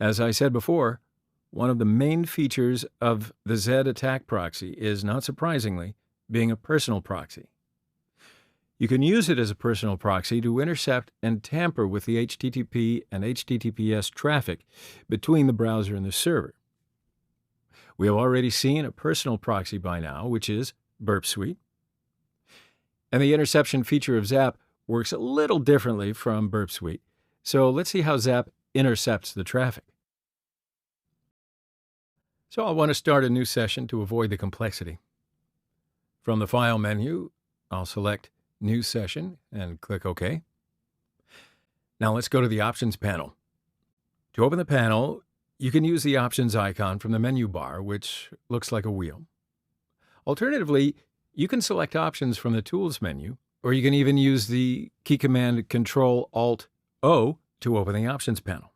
As I said before, one of the main features of the Z proxy is, not surprisingly, being a personal proxy. You can use it as a personal proxy to intercept and tamper with the HTTP and HTTPS traffic between the browser and the server. We have already seen a personal proxy by now, which is Burp Suite. And the interception feature of ZAP works a little differently from Burp Suite. So let's see how ZAP intercepts the traffic. So I'll want to start a new session to avoid the complexity. From the File menu, I'll select New Session and click OK. Now let's go to the Options panel. To open the panel, you can use the Options icon from the menu bar, which looks like a wheel. Alternatively, you can select options from the Tools menu, or you can even use the key command Control-Alt-O to open the Options panel.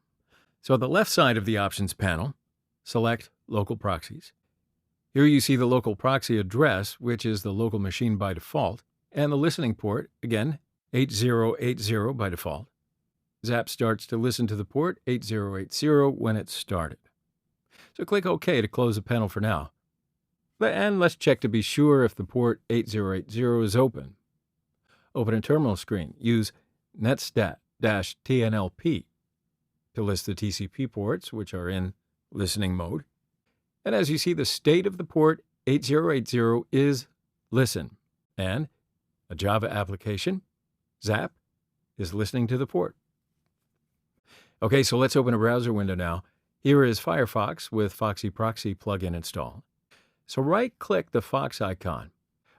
So at the left side of the Options panel, select Local Proxies. Here you see the local proxy address, which is the local machine by default, and the listening port, again, 8080 by default. ZAP starts to listen to the port 8080 when it's started. So click OK to close the panel for now. And let's check to be sure if the port 8080 is open. Open a terminal screen. Use netstat-tnlp to list the TCP ports, which are in listening mode. And as you see, the state of the port 8080 is listen, and a Java application, ZAP, is listening to the port. Okay, so let's open a browser window now. Here is Firefox with Foxy Proxy plugin installed. So right-click the Fox icon.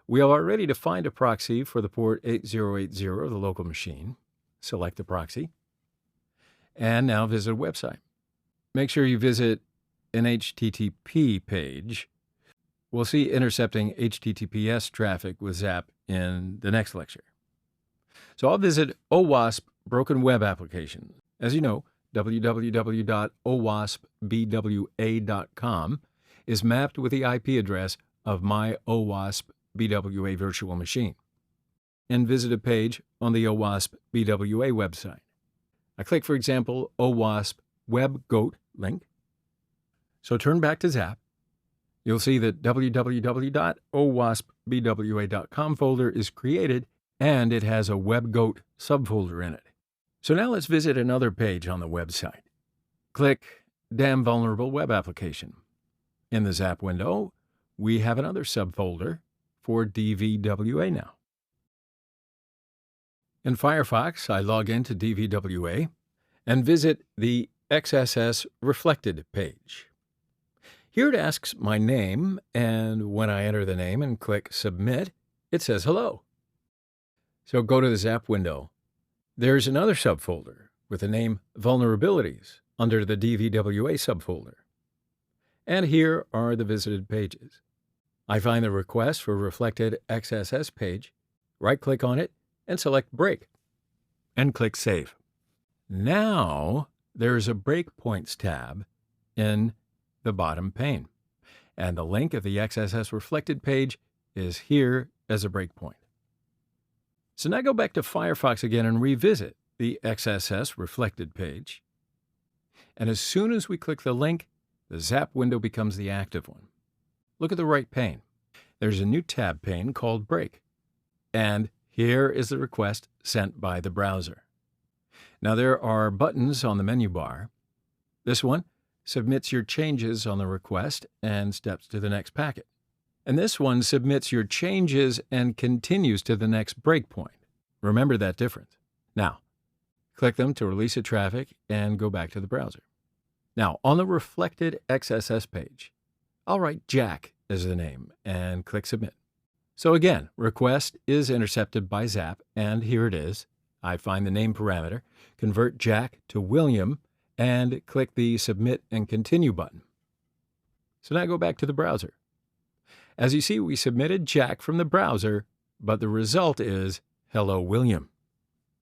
We have already defined a proxy for the port 8080, the local machine. Select the proxy. And now visit a website. Make sure you visit an HTTP page. We'll see intercepting HTTPS traffic with ZAP in the next lecture. So I'll visit OWASP Broken Web Application. As you know, www.owaspbwa.com is mapped with the IP address of my OWASP BWA virtual machine. And visit a page on the OWASP BWA website. I click, for example, OWASP WebGoat link. So turn back to ZAP. You'll see that www.owaspbwa.com folder is created, and it has a WebGoat subfolder in it. So now let's visit another page on the website. Click Damn Vulnerable Web Application. In the ZAP window, we have another subfolder for DVWA now. In Firefox, I log into DVWA and visit the XSS Reflected page. Here it asks my name, and when I enter the name and click Submit, it says hello. So go to the ZAP window. There's another subfolder with the name Vulnerabilities under the DVWA subfolder. And here are the visited pages. I find the request for Reflected XSS page, right-click on it, and select Break, and click Save. Now there's a Breakpoints tab in the bottom pane, and the link of the XSS Reflected page is here as a breakpoint. So now go back to Firefox again and revisit the XSS Reflected page. And as soon as we click the link, the ZAP window becomes the active one. Look at the right pane. There's a new tab pane called Break. And here is the request sent by the browser. Now there are buttons on the menu bar. This one submits your changes on the request and steps to the next packet. And this one submits your changes and continues to the next breakpoint. Remember that difference. Now, click them to release the traffic and go back to the browser. Now, on the Reflected XSS page, I'll write Jack as the name and click Submit. So again, request is intercepted by ZAP, and here it is. I find the name parameter, convert Jack to William, and click the Submit and Continue button. So now go back to the browser. As you see, we submitted Jack from the browser, but the result is Hello William.